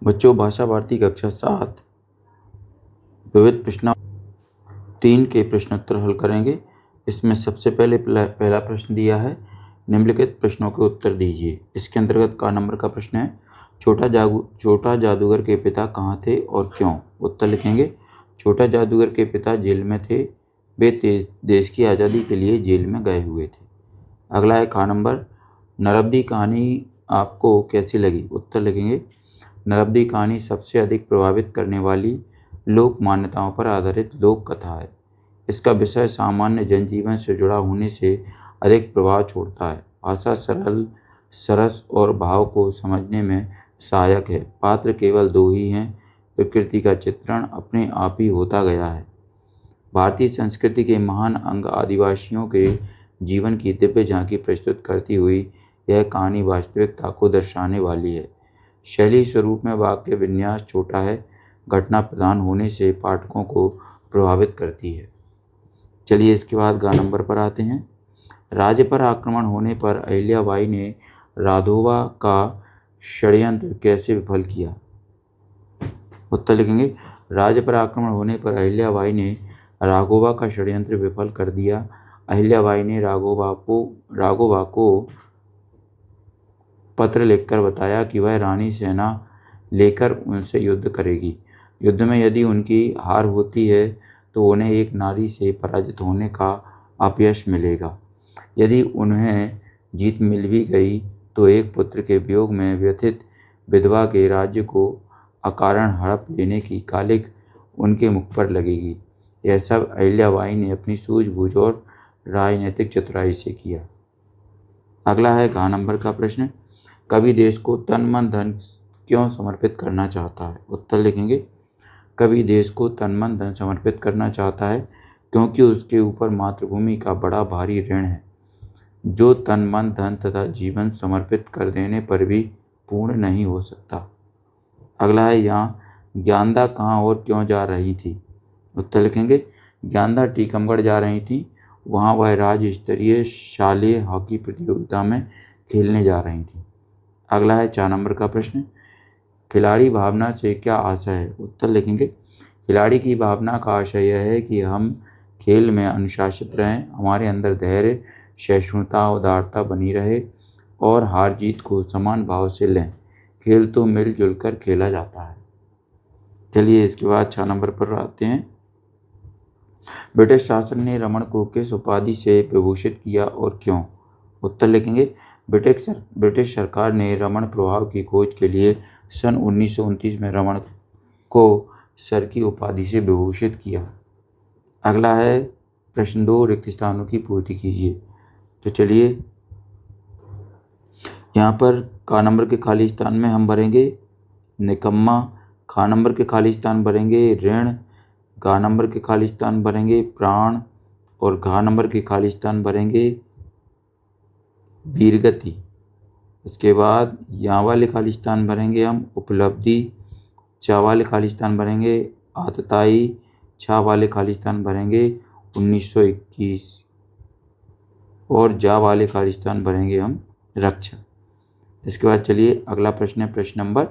बच्चों, भाषा भारती कक्षा 7 विविध प्रश्न 3 के प्रश्नोत्तर हल करेंगे। इसमें सबसे पहले पहला प्रश्न दिया है, निम्नलिखित प्रश्नों के उत्तर दीजिए। इसके अंतर्गत का नंबर का प्रश्न है, छोटा जादूगर के पिता कहाँ थे और क्यों? उत्तर लिखेंगे। छोटा जादूगर के पिता जेल में थे। वे देश की आज़ादी के लिए जेल में गए हुए थे। अगला है खा नंबर, नरब्दी कहानी आपको कैसी लगी? उत्तर लिखेंगे। नरब्दी कहानी सबसे अधिक प्रभावित करने वाली लोक मान्यताओं पर आधारित लोक कथा है। इसका विषय सामान्य जनजीवन से जुड़ा होने से अधिक प्रभाव छोड़ता है। भाषा सरल, सरस और भाव को समझने में सहायक है। पात्र केवल 2 ही हैं। प्रकृति का चित्रण अपने आप ही होता गया है। भारतीय संस्कृति के महान अंग आदिवासियों के जीवन की दिव्य झांकी प्रस्तुत करती हुई यह कहानी वास्तविकता को दर्शाने वाली है। शैली स्वरूप में वाक्य विन्यास छोटा है। घटना प्रधान होने से पाठकों को प्रभावित करती है। चलिए इसके बाद गा नंबर पर आते हैं। राज्य पर आक्रमण होने पर अहिल्याबाई ने राघोबा का षड्यंत्र कैसे विफल किया? उत्तर लिखेंगे। राज्य पर आक्रमण होने पर अहिल्याबाई ने राघोबा का षड्यंत्र विफल कर दिया। अहिल्याबाई ने राघोबा को पत्र लिखकर बताया कि वह रानी सेना लेकर उनसे युद्ध करेगी। युद्ध में यदि उनकी हार होती है तो उन्हें एक नारी से पराजित होने का अपयश मिलेगा। यदि उन्हें जीत मिल भी गई तो एक पुत्र के वियोग में व्यथित विधवा के राज्य को अकारण हड़प लेने की कालिख उनके मुख पर लगेगी। यह सब अहिल्याबाई ने अपनी सूझबूझ और राजनीतिक चतुराई से किया। अगला है घ नंबर का प्रश्न, कवि देश को तन मन धन क्यों समर्पित करना चाहता है? उत्तर लिखेंगे। कवि देश को तन मन धन समर्पित करना चाहता है क्योंकि उसके ऊपर मातृभूमि का बड़ा भारी ऋण है, जो तन मन धन तथा जीवन समर्पित कर देने पर भी पूर्ण नहीं हो सकता। अगला है यहाँ ज्ञानदा कहाँ और क्यों जा रही थी? उत्तर लिखेंगे। ज्ञानदा टीकमगढ़ जा रही थी। वहाँ वह राज्य स्तरीय शालेय हॉकी प्रतियोगिता में खेलने जा रही थी। अगला है 4 नंबर का प्रश्न, खिलाड़ी भावना से क्या आशय है? उत्तर लिखेंगे। खिलाड़ी की भावना का आशय यह है कि हम खेल में अनुशासित रहें, हमारे अंदर धैर्य, सहिष्णुता, उदारता बनी रहे और हार जीत को समान भाव से लें। खेल तो मिलजुल कर खेला जाता है। चलिए इसके बाद 6 नंबर पर आते हैं। ब्रिटिश शासन ने रमन को किस उपाधि से विभूषित किया और क्यों? उत्तर लिखेंगे। ब्रिटिश सरकार ने रमन प्रभाव की खोज के लिए सन 1929 में रमन को सर की उपाधि से विभूषित किया। अगला है प्रश्न 2, रिक्त स्थानों की पूर्ति कीजिए। तो चलिए यहाँ पर का नंबर के खाली स्थान में हम भरेंगे निकम्मा, खा नंबर के खाली स्थान भरेंगे ऋण, गा नंबर के खाली स्थान भरेंगे प्राण और घा नंबर के खाली स्थान भरेंगे वीरगति। इसके बाद यहाँ वाले खाली स्थान भरेंगे हम उपलब्धि, चा वाले खाली स्थान भरेंगे आतताई, छा वाले खाली स्थान भरेंगे 1921 और जा वाले खाली स्थान भरेंगे हम रक्षा। इसके बाद चलिए अगला प्रश्न है प्रश्न नंबर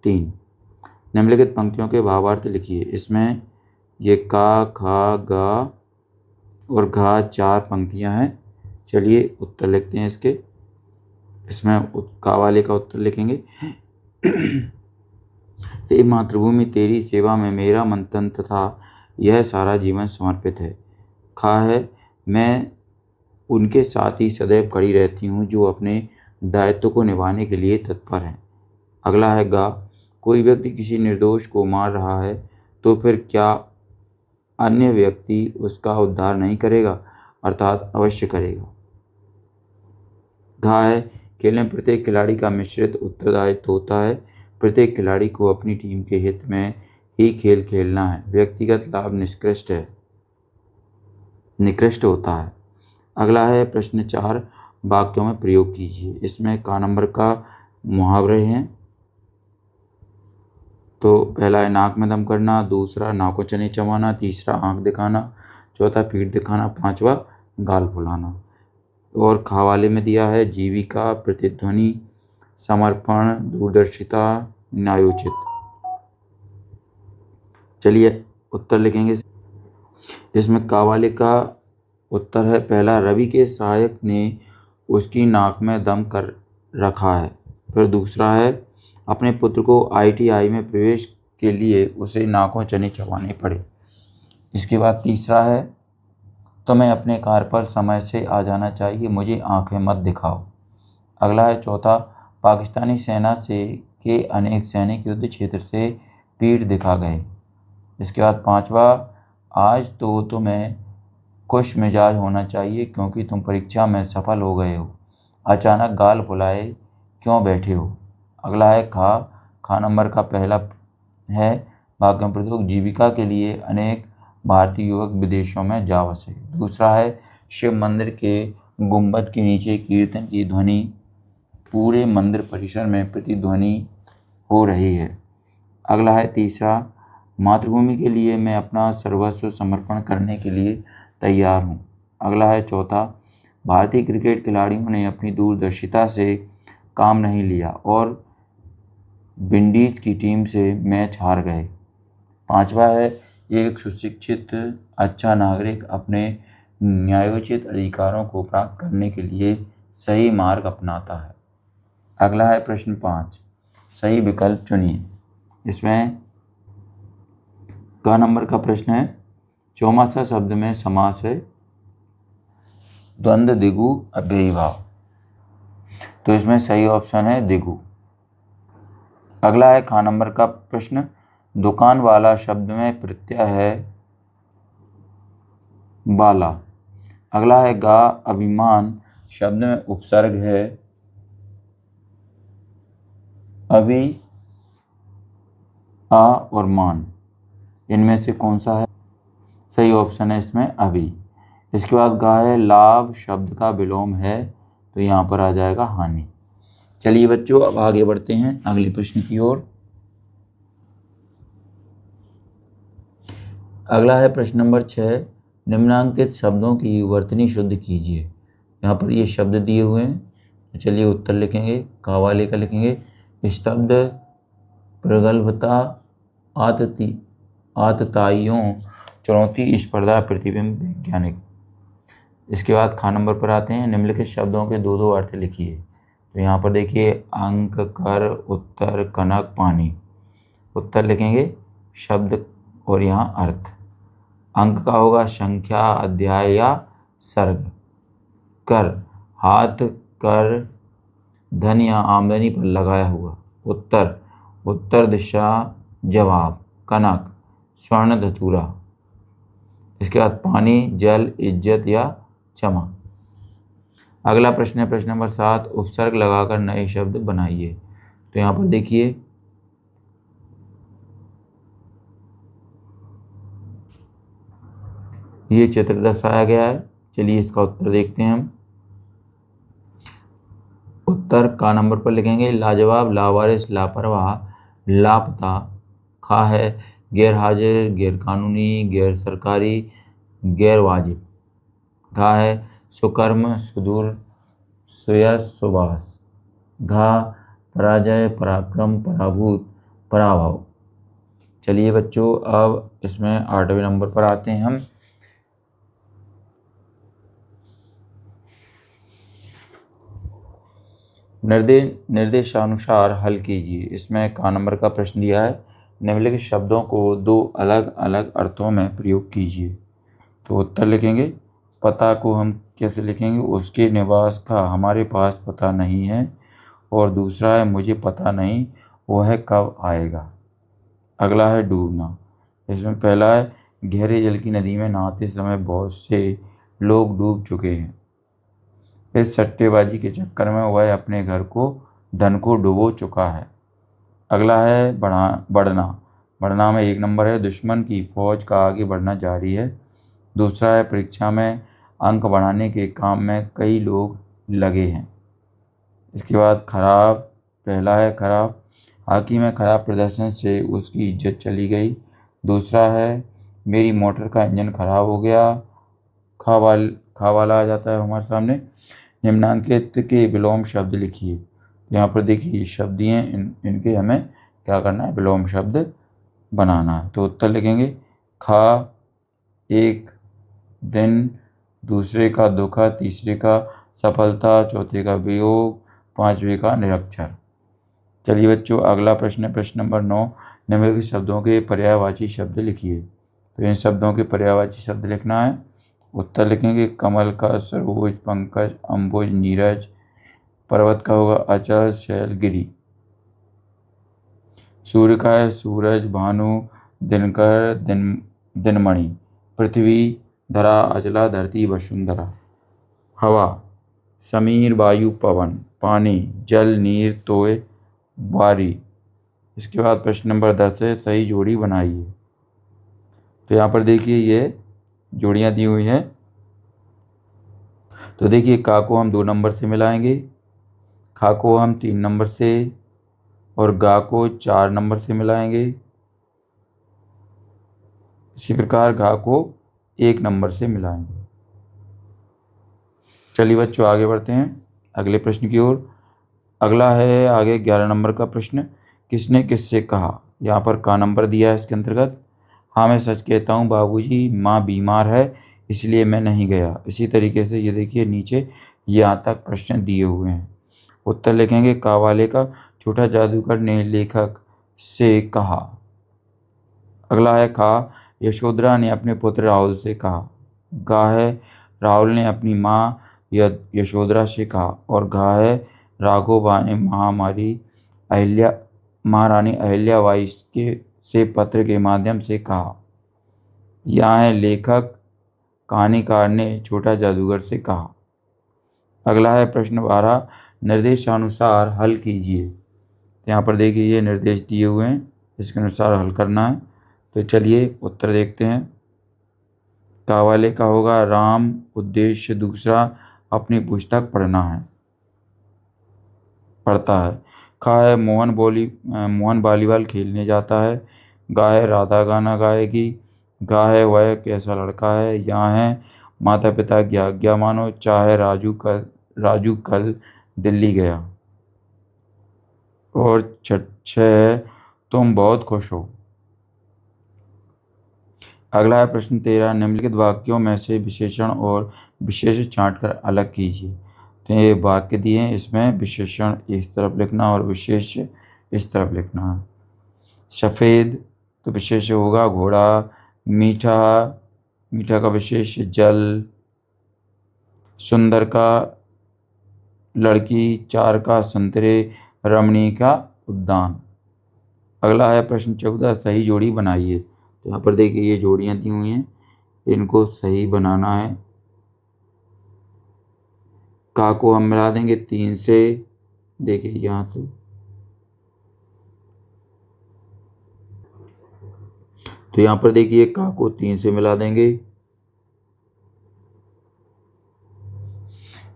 3, निम्नलिखित पंक्तियों के भावार्थ लिखिए। इसमें ये का, खा, गा और घा 4 पंक्तियां हैं। चलिए उत्तर लिखते हैं इसके। इसमें का वाले का उत्तर लिखेंगे, हे मातृभूमि तेरी सेवा में मेरा मन तन तथा यह सारा जीवन समर्पित है। खा है, मैं उनके साथ ही सदैव खड़ी रहती हूँ जो अपने दायित्व को निभाने के लिए तत्पर हैं। अगला है गा, कोई व्यक्ति किसी निर्दोष को मार रहा है तो फिर क्या अन्य व्यक्ति उसका उद्धार नहीं करेगा? अर्थात अवश्य करेगा। घा है, खेल में प्रत्येक खिलाड़ी का मिश्रित उत्तरदायित्व होता है। प्रत्येक खिलाड़ी को अपनी टीम के हित में ही खेल खेलना है। व्यक्तिगत लाभ निकृष्ट होता है। अगला है प्रश्न 4, वाक्यों में प्रयोग कीजिए। इसमें का नंबर का मुहावरे हैं। तो पहला है नाक में दम करना, दूसरा नाको चने चबाना, तीसरा आंख दिखाना, चौथा पीठ दिखाना, पांचवा गाल फुलाना। और खा वाले में दिया है जीविका, प्रतिध्वनि, समर्पण, दूरदर्शिता, न्यायोचित। चलिए उत्तर लिखेंगे। इसमें का वाले का उत्तर है पहला, रवि के सहायक ने उसकी नाक में दम कर रखा है। फिर दूसरा है, अपने पुत्र को ITI में प्रवेश के लिए उसे नाकों चने चबाने पड़े। इसके बाद तीसरा है, तुम्हें अपने कार पर समय से आ जाना चाहिए, मुझे आंखें मत दिखाओ। अगला है चौथा, पाकिस्तानी सेना से के अनेक सैनिक युद्ध क्षेत्र से पीठ दिखा गए। इसके बाद पांचवा, आज तो तुम्हें खुश मिजाज होना चाहिए क्योंकि तुम परीक्षा में सफल हो गए हो, अचानक गाल फुलाए क्यों बैठे हो। अगला है खा नंबर का पहला है, भाग्यप्रदोष जीविका के लिए अनेक भारतीय युवक विदेशों में जा बसे। दूसरा है, शिव मंदिर के गुंबद के नीचे कीर्तन की ध्वनि पूरे मंदिर परिसर में प्रतिध्वनि हो रही है। अगला है तीसरा, मातृभूमि के लिए मैं अपना सर्वस्व समर्पण करने के लिए तैयार हूँ। अगला है चौथा, भारतीय क्रिकेट खिलाड़ियों ने अपनी दूरदर्शिता से काम नहीं लिया और विंडीज की टीम से मैच हार गए। पांचवा है, एक सुशिक्षित अच्छा नागरिक अपने न्यायोचित अधिकारों को प्राप्त करने के लिए सही मार्ग अपनाता है। अगला है प्रश्न 5, सही विकल्प चुनिए। इसमें का नंबर का प्रश्न है, चौमासा शब्द में समास है द्वंद्व दिगु अव्ययी भाव, तो इसमें सही ऑप्शन है दिगु। अगला है खा नंबर का प्रश्न, दुकान वाला शब्द में प्रत्यय है बाला। अगला है गा, अभिमान शब्द में उपसर्ग है अभी आ और मान, इनमें से कौन सा है? सही ऑप्शन है इसमें अभी। इसके बाद गा है, लाभ शब्द का विलोम है, तो यहाँ पर आ जाएगा हानि। चलिए बच्चों अब आगे बढ़ते हैं अगले प्रश्न की ओर। अगला है प्रश्न नंबर 6, निम्नांकित शब्दों की वर्तनी शुद्ध कीजिए। यहाँ पर ये शब्द दिए हुए हैं, तो चलिए उत्तर लिखेंगे। का वाले का लिखेंगे, स्तब्ध, प्रगल्भता, आतताइयों, चुनौती, स्पर्धा, प्रतिबिंब, वैज्ञानिक। इसके बाद खा नंबर पर आते हैं, निम्नलिखित शब्दों के दो दो अर्थ लिखिए। तो यहाँ पर देखिए अंक, कर, उत्तर, कनक, पानी। उत्तर लिखेंगे शब्द और यहाँ अर्थ। अंक का होगा संख्या, अध्याय या सर्ग। कर, हाथ, कर, धन या आमदनी पर लगाया हुआ। उत्तर, उत्तर दिशा, जवाब। कनक, स्वर्ण, धतूरा। इसके बाद पानी, जल, इज्जत या क्षमा। अगला प्रश्न है प्रश्न नंबर 7, उपसर्ग लगाकर नए शब्द बनाइए। तो यहाँ पर देखिए ये चित्र दर्शाया गया है। चलिए इसका उत्तर देखते हैं हम। उत्तर का नंबर पर लिखेंगे, लाजवाब, लावारिस, लापरवाह, लापता। खा है, गैर हाजिर, गैर कानूनी, गैर सरकारी, गैर वाजिब। घा है, सुकर्म, सुदूर, सुयश, सुभाष। घा, पराजय, पराक्रम, पराभूत, पराभव। चलिए बच्चों अब इसमें 8वें नंबर पर आते हैं हम। निर्देशानुसार हल कीजिए। इसमें का नंबर का प्रश्न दिया है, निम्नलिखित शब्दों को दो अलग अलग अर्थों में प्रयोग कीजिए। तो उत्तर लिखेंगे। पता को हम कैसे लिखेंगे, उसके निवास का हमारे पास पता नहीं है। और दूसरा है, मुझे पता नहीं वह कब आएगा। अगला है डूबना। इसमें पहला है, गहरे जल की नदी में नहाते समय बहुत से लोग डूब चुके हैं। इस सट्टेबाजी के चक्कर में वह अपने घर को धन को डुबो चुका है। अगला है बढ़ना में 1 नंबर है, दुश्मन की फौज का आगे बढ़ना जारी है। दूसरा है, परीक्षा में अंक बढ़ाने के काम में कई लोग लगे हैं। इसके बाद खराब, पहला है खराब, हॉकी में खराब प्रदर्शन से उसकी इज्जत चली गई। दूसरा है, मेरी मोटर का इंजन खराब हो गया। खा वाला आ जाता है हमारे सामने। निम्नांकित के विलोम शब्द लिखिए। यहाँ पर देखिए ये शब्द दिए हैं, इनके हमें क्या करना है, विलोम शब्द बनाना है। तो उत्तर लिखेंगे खा एक दिन, दूसरे का दुखा, तीसरे का सफलता, चौथे का वियोग, पांचवे का निरक्षर। चलिए बच्चों, अगला प्रश्न है प्रश्न नंबर 9। निम्नलिखित शब्दों के पर्यायवाची शब्द लिखिए। तो इन शब्दों के पर्यायवाची शब्द लिखना है। उत्तर लिखेंगे कमल का, सरोज, पंकज, अम्बुज, नीरज। पर्वत का होगा अचल, शैल, गिरि। सूर्य का है सूरज, भानु, दिनकर, दिनमणि। पृथ्वी, धरा, अचला, धरती, वसुंधरा। हवा, समीर, वायु, पवन। पानी, जल, नीर, तोय, वारी। इसके बाद प्रश्न नंबर 10 है सही जोड़ी बनाइए। तो यहाँ पर देखिए ये जोड़ियाँ दी हुई हैं। तो देखिए का को हम 2 नंबर से मिलाएंगे, खा को हम 3 नंबर से, और गा को 4 नंबर से मिलाएंगे। इसी प्रकार घा को 1 नंबर से मिलाएंगे। चलिए बच्चों आगे बढ़ते हैं अगले प्रश्न की ओर। अगला है आगे 11 नंबर का प्रश्न। किसने किससे कहा। यहाँ पर का नंबर दिया है इसके अंतर्गत। हाँ मैं सच कहता हूँ बाबूजी, माँ बीमार है इसलिए मैं नहीं गया। इसी तरीके से ये देखिए नीचे यहाँ तक प्रश्न दिए हुए हैं। उत्तर लिखेंगे का वाले का छोटा जादूगर ने लेखक से कहा। अगला है खा, यशोधरा ने अपने पुत्र राहुल से कहा। गा है, राहुल ने अपनी माँ यशोधरा से कहा। और घा है, राघव ने महारानी अहिल्याबाई के से पत्र के माध्यम से कहा। यहाँ है लेखक कहानीकार ने छोटा जादूगर से कहा। अगला है प्रश्न 12, निर्देशानुसार हल कीजिए। यहाँ पर देखिए ये निर्देश दिए हुए हैं, इसके अनुसार हल करना है। तो चलिए उत्तर देखते हैं। का वाले का होगा राम, उद्देश्य दूसरा अपनी पुस्तक पढ़ता है। खा है मोहन वॉलीबॉल खेलने जाता है। गा है राधा गाना गाएगी। गा है वह कैसा लड़का है। यहाँ है माता पिता की आज्ञा मानो। चाहे राजू कल दिल्ली गया। और 6 है तुम बहुत खुश हो। अगला है प्रश्न 13, निम्नलिखित वाक्यों में से विशेषण और विशेष छांटकर अलग कीजिए। तो ये वाक्य दिए हैं, इसमें विशेषण इस तरफ लिखना और विशेष इस तरफ लिखना है। सफ़ेद तो विशेष होगा घोड़ा। मीठा का विशेष जल। सुंदर का लड़की। चार का संतरे। रमणीय का उद्यान। अगला है प्रश्न 14, सही जोड़ी बनाइए। तो यहाँ पर देखिए ये जोड़ियाँ दी हुई हैं, इनको सही बनाना है। का को हम मिला देंगे 3 से, देखिए यहाँ से। तो यहाँ पर देखिए का को 3 से मिला देंगे।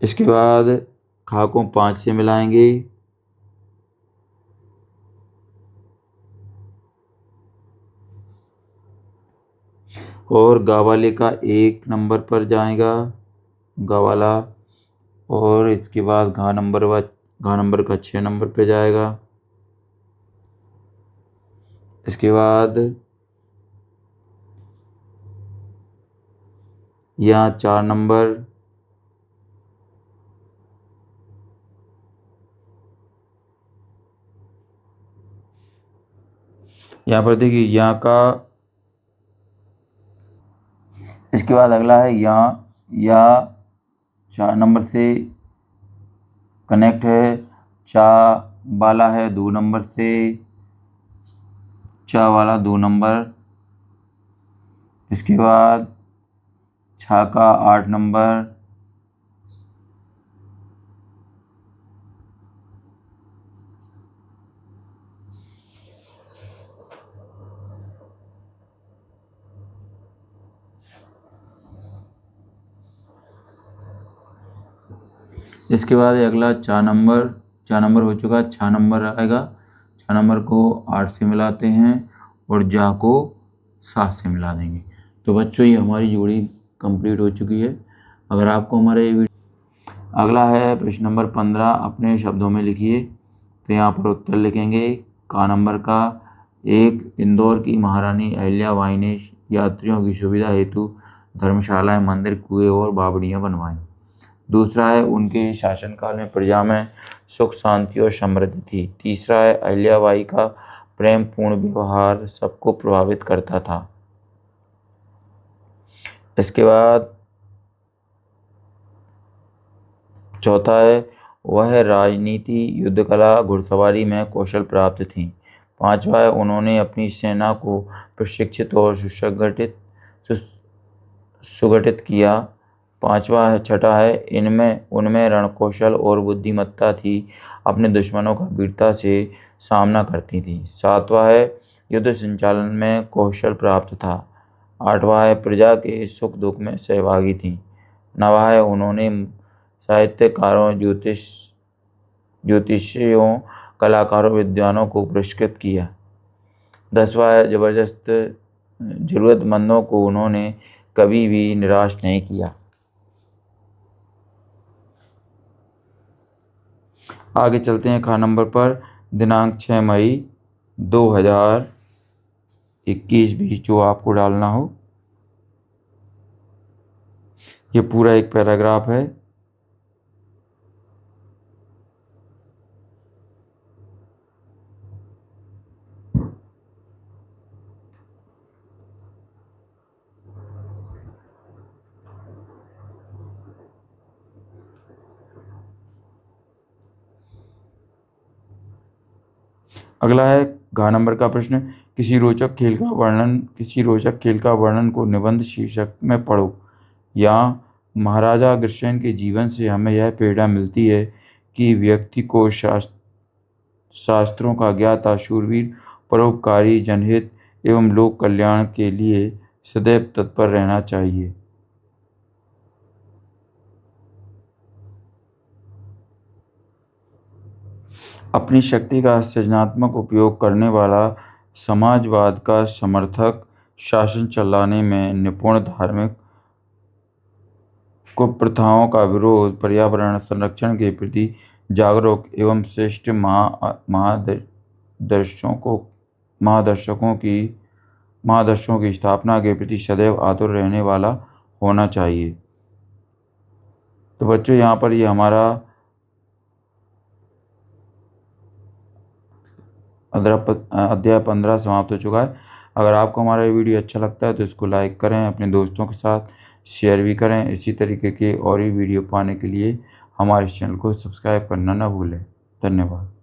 इसके बाद खा को 5 से मिलाएंगे। और गा वाले का 1 नंबर पर जाएगा गा वाला। और इसके बाद घा नंबर का 6 नंबर पे जाएगा। इसके बाद यहाँ 4 नंबर। यहाँ पर देखिए यहाँ का। इसके बाद अगला है या 4 नंबर से कनेक्ट है। चा वाला है 2 नंबर से। चा वाला 2 नंबर। इसके बाद छा का 8 नंबर। इसके बाद अगला 4 नंबर हो चुका। 6 नंबर आएगा। 6 नंबर को 8 से मिलाते हैं और जा को 7 से मिला देंगे। तो बच्चों ये हमारी जोड़ी कंप्लीट हो चुकी है। अगर आपको हमारे अगला है प्रश्न नंबर 15, अपने शब्दों में लिखिए। तो यहाँ पर उत्तर लिखेंगे का नंबर का 1 इंदौर की महारानी अहिल्याबाई ने यात्रियों की सुविधा हेतु धर्मशालाएं, मंदिर, कुएं और बावड़ियां बनवाईं। दूसरा है उनके शासनकाल में प्रजा में सुख, शांति और समृद्धि थी। तीसरा है अहिल्याबाई का प्रेम पूर्ण व्यवहार सबको प्रभावित करता था। इसके बाद चौथा है वह राजनीति, युद्ध कला, घुड़सवारी में कौशल प्राप्त थी। पांचवा है उन्होंने अपनी सेना को प्रशिक्षित और सुगठित किया। छठा है इनमें उनमें रणकौशल और बुद्धिमत्ता थी, अपने दुश्मनों का वीरता से सामना करती थी। सातवां है युद्ध संचालन में कौशल प्राप्त था। आठवां है प्रजा के सुख दुख में सहभागी थी। नवा है उन्होंने साहित्यकारों, ज्योतिषियों, कलाकारों, विद्वानों को पुरस्कृत किया। 10वां है जरूरतमंदों को उन्होंने कभी भी निराश नहीं किया। आगे चलते हैं खा नंबर पर। दिनांक 6 मई 2021 भी जो आपको डालना हो। ये पूरा एक पैराग्राफ है। अगला है घ नंबर का प्रश्न। किसी रोचक खेल का वर्णन को निबंध शीर्षक में पढ़ो। यहाँ महाराजा अग्रसेन के जीवन से हमें यह प्रेरणा मिलती है कि व्यक्ति को शास्त्रों का ज्ञाता, शूरवीर, परोपकारी, जनहित एवं लोक कल्याण के लिए सदैव तत्पर रहना चाहिए। अपनी शक्ति का सृजनात्मक उपयोग करने वाला, समाजवाद का समर्थक, शासन चलाने में निपुण, धार्मिक कुप्रथाओं का विरोध, पर्यावरण संरक्षण के प्रति जागरूक एवं श्रेष्ठ महादर्शकों की स्थापना के प्रति सदैव आतुर रहने वाला होना चाहिए। तो बच्चों यहाँ पर ये हमारा अध्याय 15 समाप्त हो चुका है। अगर आपको हमारा ये वीडियो अच्छा लगता है तो इसको लाइक करें, अपने दोस्तों के साथ शेयर भी करें। इसी तरीके के और ही वीडियो पाने के लिए हमारे चैनल को सब्सक्राइब करना ना भूलें। धन्यवाद।